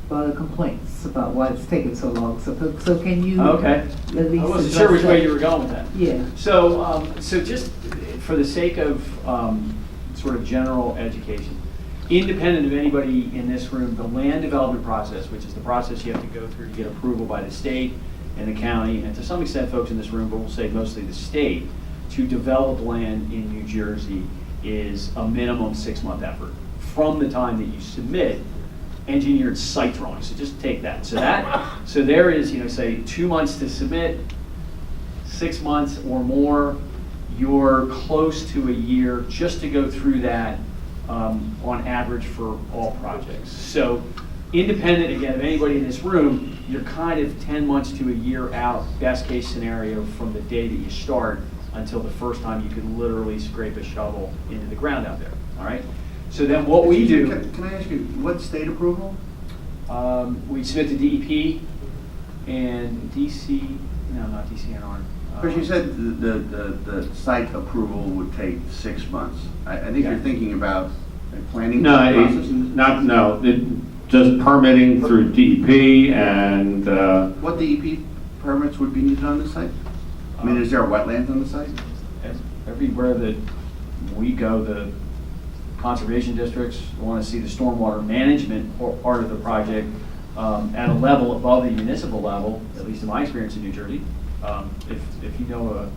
the complaints about why it's taking so long. So can you Okay. at least I wasn't address sure which way that? you were going with that. Yeah. So, so just for the sake of sort of general education, independent of anybody in this room, the land development process, which is the process you have to go through to get approval by the state and the county, and to some extent folks in this room, but we'll say mostly the state, to develop land in New Jersey is a minimum 6-month effort from the time that you submit engineered site drawings. So just take that. So there is, say 2 months to submit, 6 months or more, you're close to a year just to go through that on average for all projects. So independent, again, of anybody in this room, you're kind of 10 months to a year out, best case scenario, from the day that you start until the first time you can literally scrape a shovel into the ground out there, all right? So then what we do... Can I ask you, what state approval? We submit to DEP and DC, no, not DCNR. Because you said the site approval would take 6 months. I think Yeah. you're thinking about a planning No, process? just permitting through DEP and, What DEP permits would be needed on the site? I mean, is there wetlands on the site? Everywhere that we go, the conservation districts want to see the stormwater management part of the project at a level above the municipal level, at least in my experience in New Jersey. If you know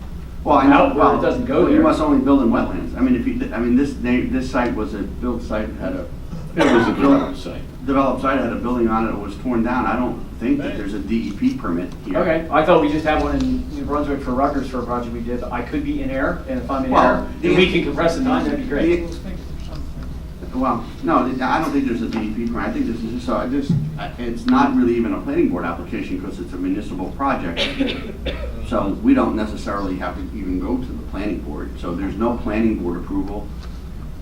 Well, I know, where it doesn't go You there. must only build in wetlands. I mean, this site was a built site, had a it was a development site. developed site, had a building on it, it was torn down. I don't think that there's a DEP permit here. Okay, I thought we just had one in New Brunswick for Rutgers for a project we did. I could be in error, and if I'm in Well, error, if we can compress the time, that'd be great. Well, no, I don't think there's a DEP permit. I think this is just, it's not really even a planning board application because it's a municipal project. So we don't necessarily have to even go to the planning board. So there's no planning board approval.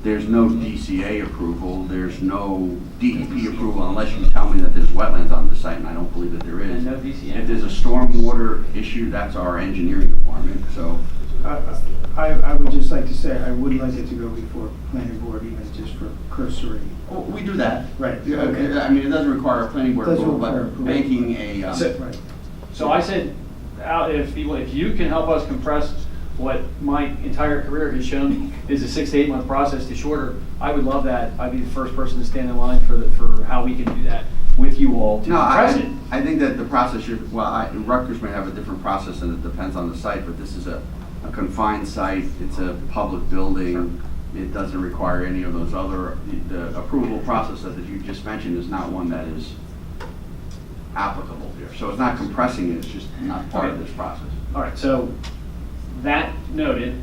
There's no DCA approval. There's no DEP approval unless you tell me that there's wetlands on the site, and I don't believe that there is. And no DCA. If there's a stormwater issue, that's our engineering department, so. I would just like to say, I would like it to go before planning board, even just for cursory. Well, we do that. Right. Yeah, okay. I mean, it doesn't require a planning board Doesn't approval, require but approval. making a, Right. So I said, Al, if you can help us compress what my entire career has shown is a 6 to 8 month process to shorter, I would love that. I'd be the first person to stand in line for how we can do that with you all to no, compress it. I think that the process should, Rutgers may have a different process and it depends on the site, but this is a confined site, it's a public building, it doesn't require any of those other, the approval process that you just mentioned is not one that is applicable here. So it's not compressing it, it's just not part of this process. All right, so that noted,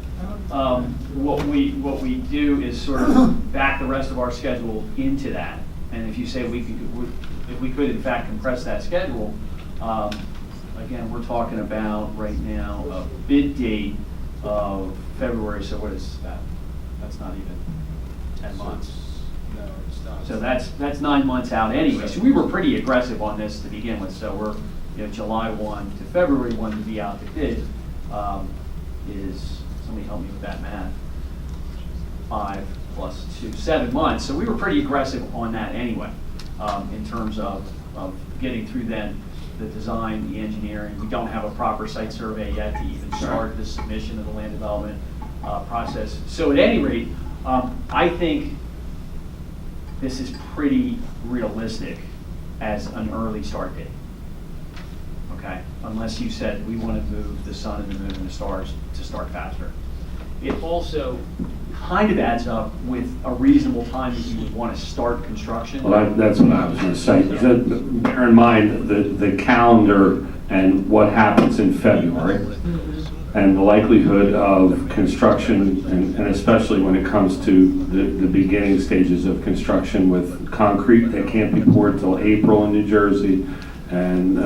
what we do is sort of back the rest of our schedule into that. And if you say if we could in fact compress that schedule, again, we're talking about right now a bid date of February, so what is that? That's not even 10 months. No, it's not. So that's 9 months out anyway. So we were pretty aggressive on this to begin with. So we're, July 1 to February 1 to be out to bid is, somebody help me with that math, 5 plus 2, 7 months. So we were pretty aggressive on that anyway, in terms of getting through then the design, the engineering. We don't have a proper site survey yet to even start the submission of the land development process. So at any rate, I think this is pretty realistic as an early start date. Okay, unless you said we want to move the sun and the moon and the stars to start faster. It also kind of adds up with a reasonable time that you would want to start construction. Well, that's what I was going to say. Bear in mind the calendar and what happens in February and the likelihood of construction, and especially when it comes to the beginning stages of construction with concrete that can't be poured till April in New Jersey. And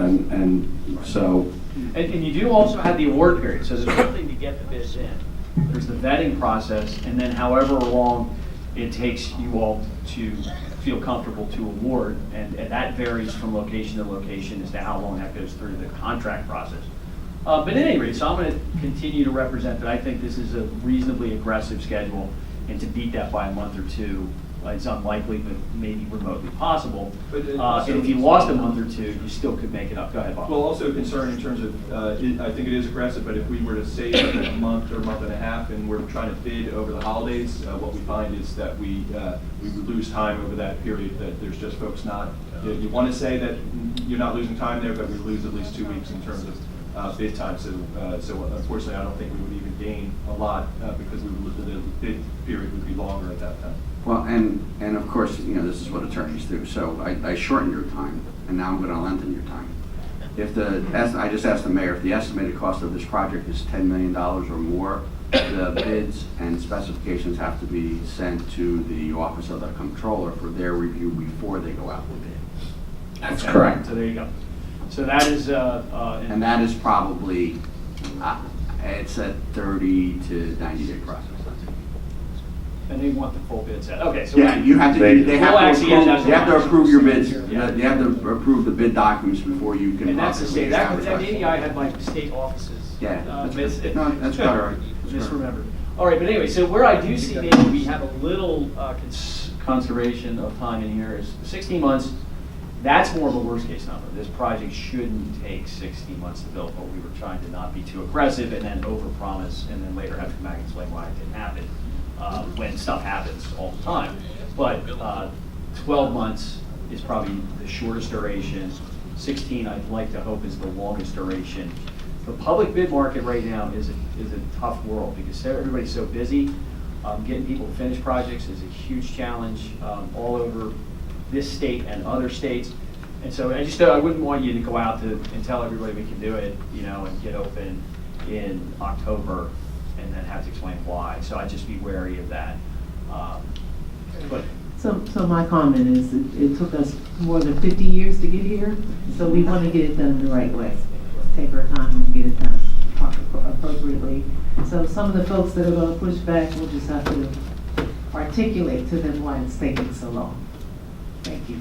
so. And you do also have the award period. So there's one thing to get the bids in. There's the vetting process, and then however long it takes you all to feel comfortable to award, and that varies from location to location as to how long that goes through the contract process. But at any rate, so I'm going to continue to represent that I think this is a reasonably aggressive schedule, and to beat that by a month or two it's unlikely, but maybe remotely possible. But it And also- if you lost a month or two, you still could make it up. Go ahead, Bob. Well, also a concern in terms of, I think it is aggressive, but if we were to save a month or month and a half and we're trying to bid over the holidays, what we find is that we would lose time over that period, that there's just folks not, you want to say that you're not losing time there, but we lose at least 2 weeks in terms of bid time. So unfortunately, I don't think we would even gain a lot because the bid period would be longer at that time. Well, and of course, this is what attorneys do. So I shortened your time, and now I'm going to lengthen your time. I just asked the mayor, if the estimated cost of this project is $10 million or more, the bids and specifications have to be sent to the Office of the Comptroller for their review before they go out for bid. That's Okay, correct. So there you go. So that is, And that is probably, it's a 30 to 90-day process. and they want the full bid set. Okay, so. Yeah, you have to, They- they Well, have to actually, approve, that's you have to what- approve your bids. Yeah. You have to approve the bid documents before you can. And that's the publicly state, that advertise. maybe I had like state offices. Yeah, miss- that's no, that's quite all right. That's all right. Misremembered. All right, but anyway, so where I do see maybe we have a little conservation of time in here is 16 months. That's more of a worst case number. This project shouldn't take 16 months to build, but we were trying to not be too aggressive and then overpromise and then later have to come back and explain why it didn't happen when stuff happens all the time. But 12 months is probably the shortest duration. 16, I'd like to hope, is the longest duration. The public bid market right now is a tough world because everybody's so busy. Getting people to finish projects is a huge challenge all over this state and other states. And so I wouldn't want you to go out and tell everybody we can do it, and get open in October and then have to explain why. So I'd just be wary of that. But So my comment is, it took us more than 50 years to get here, so we want to get it done the right way. Take our time and get it done appropriately. So some of the folks that are going to push back, we'll just have to articulate to them why it's taking so long. Thank you.